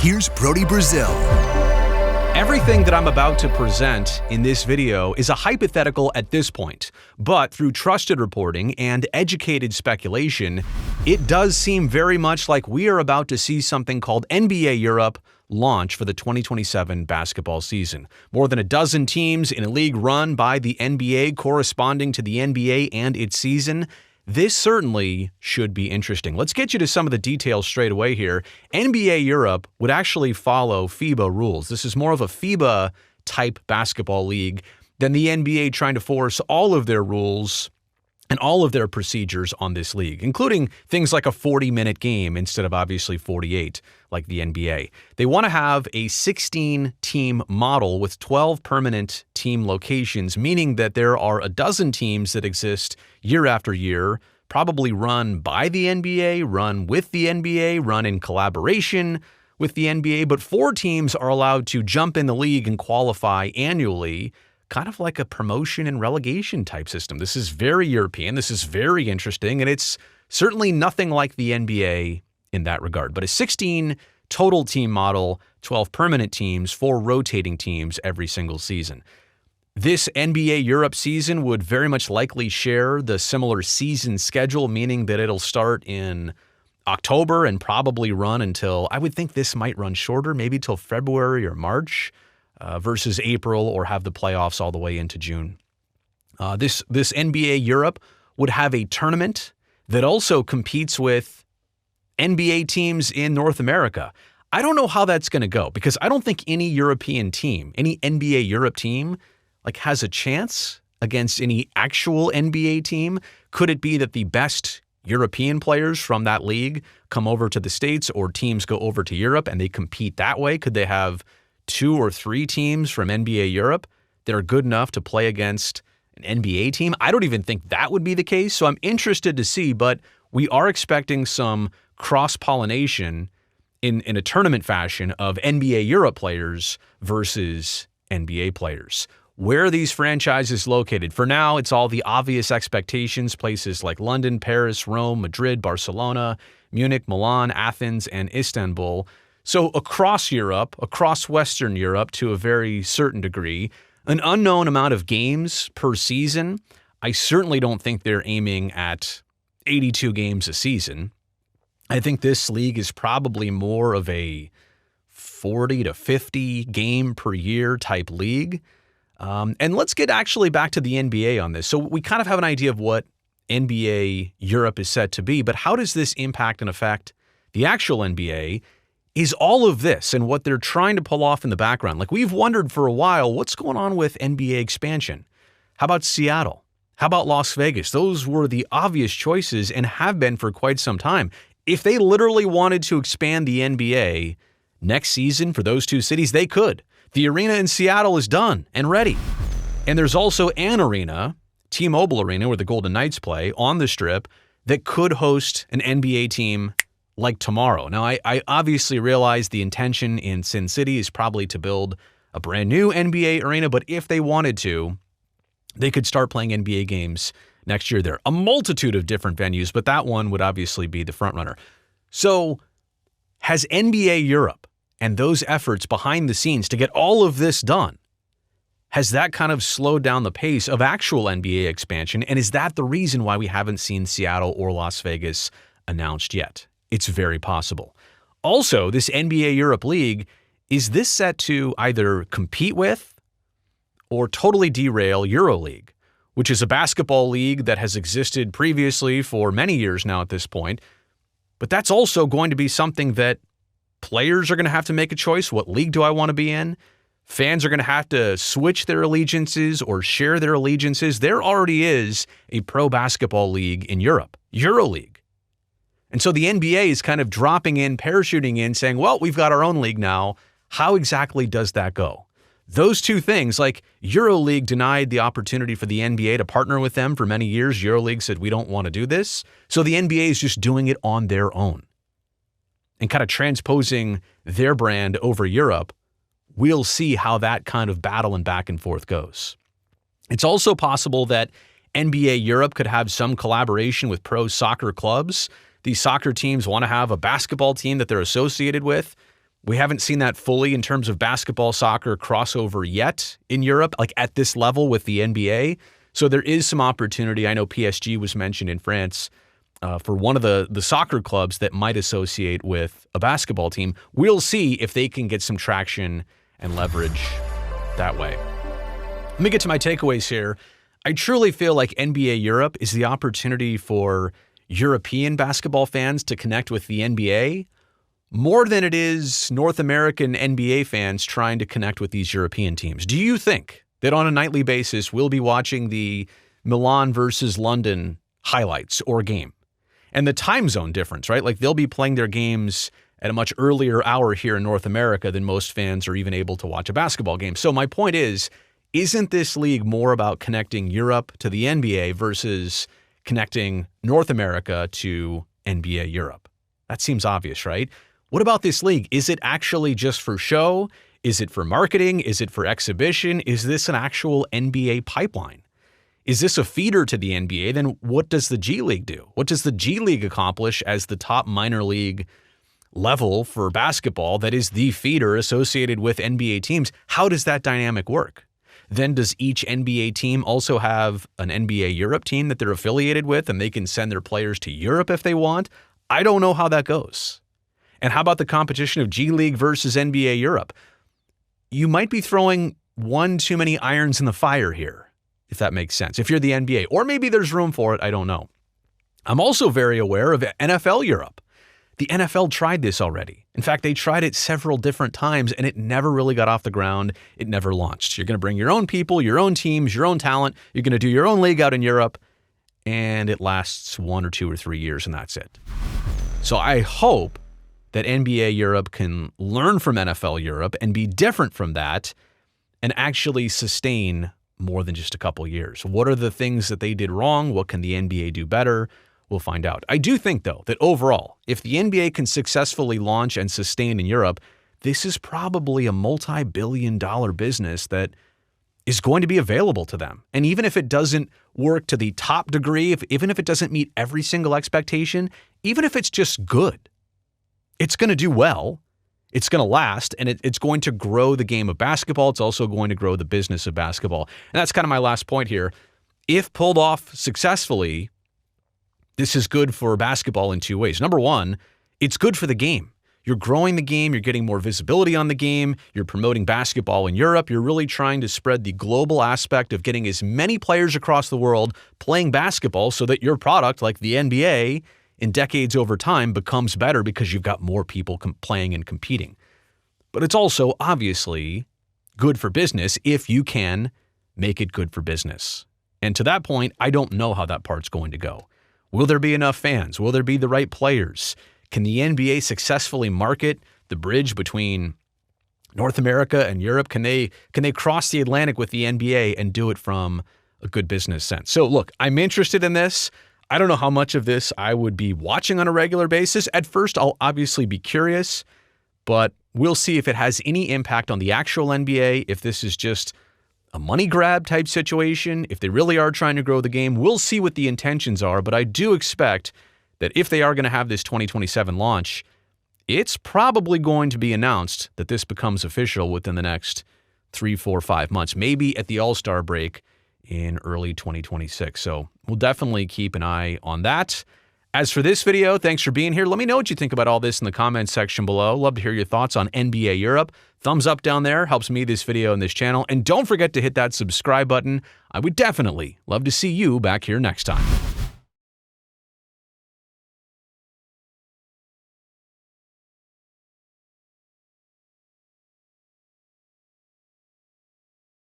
here's Brody Brazil. Everything that I'm about to present in this video is a hypothetical at this point, but through trusted reporting and educated speculation, it does seem very much like we are about to see something called NBA Europe launch for the 2027 basketball season. More than a dozen teams in a league run by the NBA corresponding to the NBA and its season. This certainly should be interesting. Let's get you to some of the details straight away here. NBA Europe would actually follow FIBA rules. This is more of a FIBA-type basketball league than the NBA trying to force all of their rules and all of their procedures on this league, including things like a 40-minute game instead of obviously 48 like the NBA. They want to have a 16-team model with 12 permanent team locations, meaning that there are a dozen teams that exist year after year, probably run by the NBA, run with the NBA, run in collaboration with the NBA, but 4 teams are allowed to jump in the league and qualify annually, kind of like a promotion and relegation type system. This is very European. This is very interesting, and it's certainly nothing like the NBA in that regard. But a 16 total team model, 12 permanent teams, 4 rotating teams every single season. This NBA Europe season would very much likely share the similar season schedule, meaning that it'll start in October and probably run until, I would think this might run shorter, maybe till February or March. Versus April, or have the playoffs all the way into June. This NBA Europe would have a tournament that also competes with NBA teams in North America. I don't know how that's going to go because I don't think any European team, any NBA Europe team, has a chance against any actual NBA team. Could it be that the best European players from that league come over to the States, or teams go over to Europe and they compete that way? Could they have 2 or 3 teams from NBA Europe that are good enough to play against an NBA team? I don't even think that would be the case, so I'm interested to see, but we are expecting some cross-pollination in a tournament fashion of NBA Europe players versus NBA players. Where are these franchises located? For now, it's all the obvious expectations, places like London, Paris, Rome, Madrid, Barcelona, Munich, Milan, Athens, and Istanbul. So across Europe, across Western Europe to a very certain degree, an unknown amount of games per season. I certainly don't think they're aiming at 82 games a season. I think this league is probably more of a 40 to 50 game per year type league. And let's get actually back to the NBA on this. So we kind of have an idea of what NBA Europe is set to be, but how does this impact and affect the actual NBA? Is all of this and what they're trying to pull off in the background. We've wondered for a while, what's going on with NBA expansion? How about Seattle? How about Las Vegas? Those were the obvious choices and have been for quite some time. If they literally wanted to expand the NBA next season for those 2 cities, they could. The arena in Seattle is done and ready. And there's also an arena, T-Mobile Arena, where the Golden Knights play on the Strip, that could host an NBA team like tomorrow. Now, I obviously realize the intention in Sin City is probably to build a brand new NBA arena, but if they wanted to, they could start playing NBA games next year there. A multitude of different venues, but that one would obviously be the front runner. So has NBA Europe and those efforts behind the scenes to get all of this done, has that kind of slowed down the pace of actual NBA expansion? And is that the reason why we haven't seen Seattle or Las Vegas announced yet? It's very possible. Also, this NBA Europe League, is this set to either compete with or totally derail EuroLeague, which is a basketball league that has existed previously for many years now at this point. But that's also going to be something that players are going to have to make a choice. What league do I want to be in? Fans are going to have to switch their allegiances or share their allegiances. There already is a pro basketball league in Europe, EuroLeague. And so the NBA is kind of dropping in, parachuting in, saying, well, we've got our own league now. How exactly does that go? Those 2 things, EuroLeague denied the opportunity for the NBA to partner with them for many years. EuroLeague said, we don't want to do this. So the NBA is just doing it on their own and kind of transposing their brand over Europe. We'll see how that kind of battle and back and forth goes. It's also possible that NBA Europe could have some collaboration with pro soccer clubs. These soccer teams want to have a basketball team that they're associated with. We haven't seen that fully in terms of basketball, soccer crossover yet in Europe, like at this level with the NBA. So there is some opportunity. I know PSG was mentioned in France for one of the soccer clubs that might associate with a basketball team. We'll see if they can get some traction and leverage that way. Let me get to my takeaways here. I truly feel like NBA Europe is the opportunity for European basketball fans to connect with the NBA more than it is North American NBA fans trying to connect with these European teams. Do you think that on a nightly basis we'll be watching the Milan versus London highlights or game? And the time zone difference, right? Like they'll be playing their games at a much earlier hour here in North America than most fans are even able to watch a basketball game. So my point is, isn't this league more about connecting Europe to the NBA versus connecting North America to NBA Europe? That seems obvious, right? What about this league? Is it actually just for show? Is it for marketing? Is it for exhibition? Is this an actual NBA pipeline? Is this a feeder to the NBA? Then what does the G League do? What does the G League accomplish as the top minor league level for basketball that is the feeder associated with NBA teams? How does that dynamic work? Then does each NBA team also have an NBA Europe team that they're affiliated with and they can send their players to Europe if they want? I don't know how that goes. And how about the competition of G League versus NBA Europe? You might be throwing one too many irons in the fire here, if that makes sense, if you're the NBA. Or maybe there's room for it, I don't know. I'm also very aware of NFL Europe. The NFL tried this already. In fact, they tried it several different times and it never really got off the ground. It never launched. You're going to bring your own people, your own teams, your own talent. You're going to do your own league out in Europe and it lasts 1 or 2 or 3 years and that's it. So I hope that NBA Europe can learn from NFL Europe and be different from that and actually sustain more than just a couple years. What are the things that they did wrong? What can the NBA do better? We'll find out. I do think, though, that overall, if the NBA can successfully launch and sustain in Europe, this is probably a multi-billion-dollar business that is going to be available to them. And even if it doesn't work to the top degree, even if it doesn't meet every single expectation, even if it's just good, it's going to do well, it's going to last, and it's going to grow the game of basketball. It's also going to grow the business of basketball. And that's kind of my last point here. If pulled off successfully, this is good for basketball in two ways. Number one, it's good for the game. You're growing the game. You're getting more visibility on the game. You're promoting basketball in Europe. You're really trying to spread the global aspect of getting as many players across the world playing basketball so that your product, like the NBA, in decades over time becomes better because you've got more people playing and competing. But it's also obviously good for business if you can make it good for business. And to that point, I don't know how that part's going to go. Will there be enough fans? Will there be the right players? Can the NBA successfully market the bridge between North America and Europe? Can they cross the Atlantic with the NBA and do it from a good business sense? So look, I'm interested in this. I don't know how much of this I would be watching on a regular basis. At first, I'll obviously be curious, but we'll see if it has any impact on the actual NBA, if this is just a money grab type situation, if they really are trying to grow the game. We'll see what the intentions are, but I do expect that if they are going to have this 2027 launch, it's probably going to be announced that this becomes official within the next 3, 4, 5 months, maybe at the All-Star break in early 2026. So we'll definitely keep an eye on that. As for this video, thanks for being here. Let me know what you think about all this in the comments section below. Love to hear your thoughts on NBA Europe. Thumbs up down there helps me, this video, and this channel. And don't forget to hit that subscribe button. I would definitely love to see you back here next time.